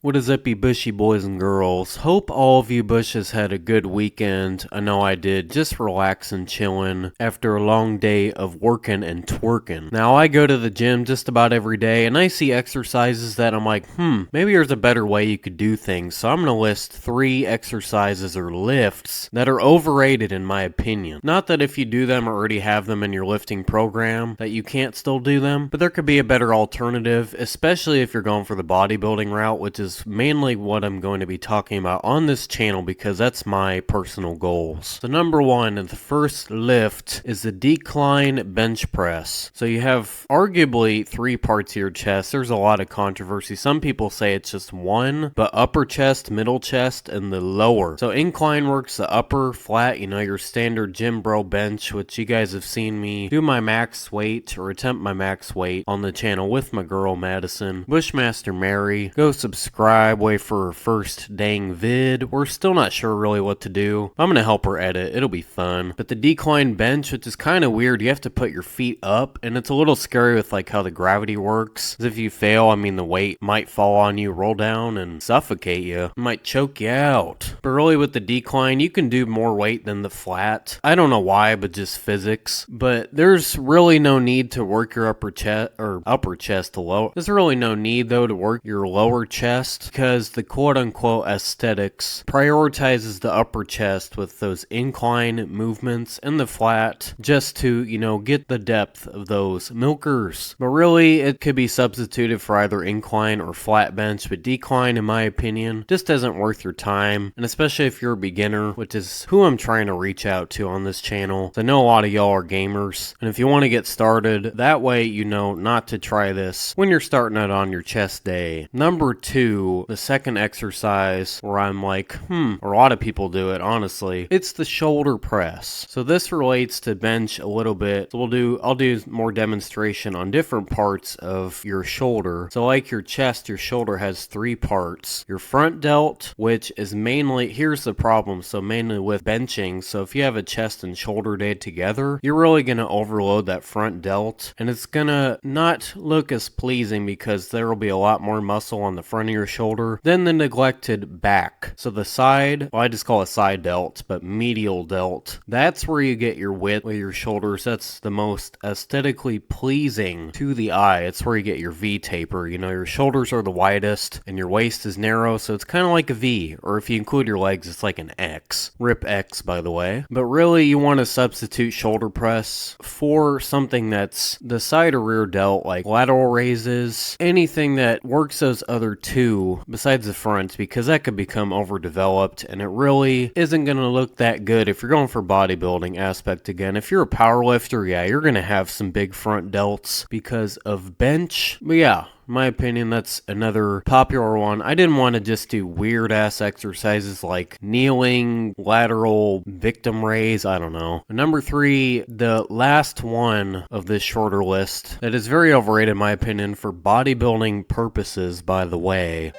What is up, you bushy boys and girls? Hope all of you bushes had a good weekend. I know I did, just relaxing, chilling after a long day of working and twerking. Now, I go to the gym just about every day, and I see exercises that I'm like, maybe there's a better way you could do things. So I'm going to list 3 exercises or lifts that are overrated in my opinion. Not that if you do them or already have them in your lifting program, that you can't still do them, but there could be a better alternative, especially if you're going for the bodybuilding route, which is mainly what I'm going to be talking about on this channel because that's my personal goals. So number 1, and the first lift is the decline bench press. So you have arguably 3 parts of your chest. There's a lot of controversy. Some people say it's just 1, but upper chest, middle chest, and the lower. So incline works the upper flat, your standard gym bro bench, which you guys have seen me do my max weight or attempt my max weight on the channel with my girl Madison, BushMasterHarry. Go subscribe, wait for her first dang vid. We're still not sure really what to do. I'm gonna help her edit. It'll be fun. But the decline bench, which is kind of weird, you have to put your feet up, and it's a little scary with like how the gravity works. 'Cause if you fail, the weight might fall on you, roll down, and suffocate you. It might choke you out. But really with the decline, you can do more weight than the flat. I don't know why, but just physics. But there's really no need to work your upper chest to lower. There's really no need though to work your lower chest because the quote-unquote aesthetics prioritizes the upper chest with those incline movements and the flat just to, get the depth of those milkers. But really, it could be substituted for either incline or flat bench, but decline, in my opinion, just isn't worth your time, and especially if you're a beginner, which is who I'm trying to reach out to on this channel. I know a lot of y'all are gamers, and if you want to get started, that way you know not to try this when you're starting out on your chest day. Number 2, the second exercise where I'm like, or a lot of people do it, honestly, it's the shoulder press. So this relates to bench a little bit. So I'll do more demonstration on different parts of your shoulder. So like your chest, your shoulder has 3 parts. Your front delt, which is mainly, here's the problem, so mainly with benching. So if you have a chest and shoulder day together, you're really going to overload that front delt, and it's going to not look as pleasing because there will be a lot more muscle on the front of your shoulder than the neglected back. So the side, I just call it side delt, but medial delt, that's where you get your width with your shoulders. That's the most aesthetically pleasing to the eye. It's where you get your V taper. Your shoulders are the widest and your waist is narrow, so it's kind of like a V, or if you include your legs, it's like an X. Rip X, by the way. But really, you want to substitute shoulder press for something that's the side or rear delt, like lateral raises, anything that works those other 2 besides the front, because that could become overdeveloped and it really isn't going to look that good if you're going for bodybuilding aspect again. If you're a power lifter, yeah, you're going to have some big front delts because of bench. But yeah, in my opinion, that's another popular one. I didn't want to just do weird ass exercises like kneeling, lateral victim raise, I don't know. Number 3, the last one of this shorter list that is very overrated in my opinion for bodybuilding purposes, by the way.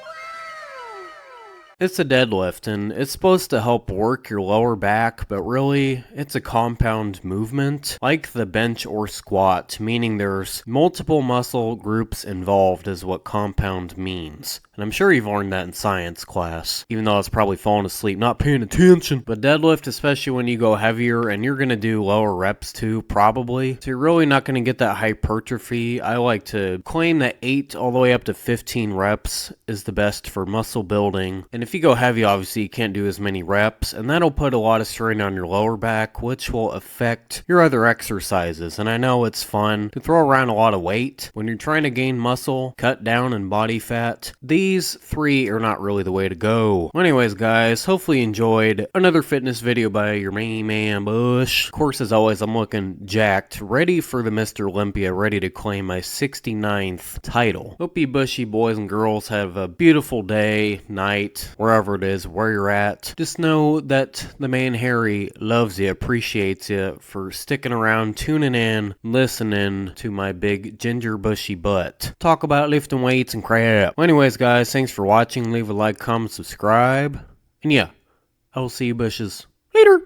It's a deadlift, and it's supposed to help work your lower back, but really, it's a compound movement, like the bench or squat, meaning there's multiple muscle groups involved is what compound means. And I'm sure you've learned that in science class, even though I was probably falling asleep, not paying attention. But deadlift, especially when you go heavier, and you're going to do lower reps too, probably. So you're really not going to get that hypertrophy. I like to claim that 8 all the way up to 15 reps is the best for muscle building. And if you go heavy, obviously you can't do as many reps, and that'll put a lot of strain on your lower back, which will affect your other exercises. And I know it's fun to throw around a lot of weight when you're trying to gain muscle, cut down in body fat. These 3 are not really the way to go. Well, anyways, guys, hopefully you enjoyed another fitness video by your main man Bush. Of course, as always, I'm looking jacked, ready for the Mr. Olympia, ready to claim my 69th title. Hope you bushy boys and girls have a beautiful day, night, wherever it is, where you're at. Just know that the man Harry loves you, appreciates you for sticking around, tuning in, listening to my big ginger bushy butt talk about lifting weights and crap. Well, anyways, guys, thanks for watching. Leave a like, comment, subscribe, and yeah, I will see you bushes later.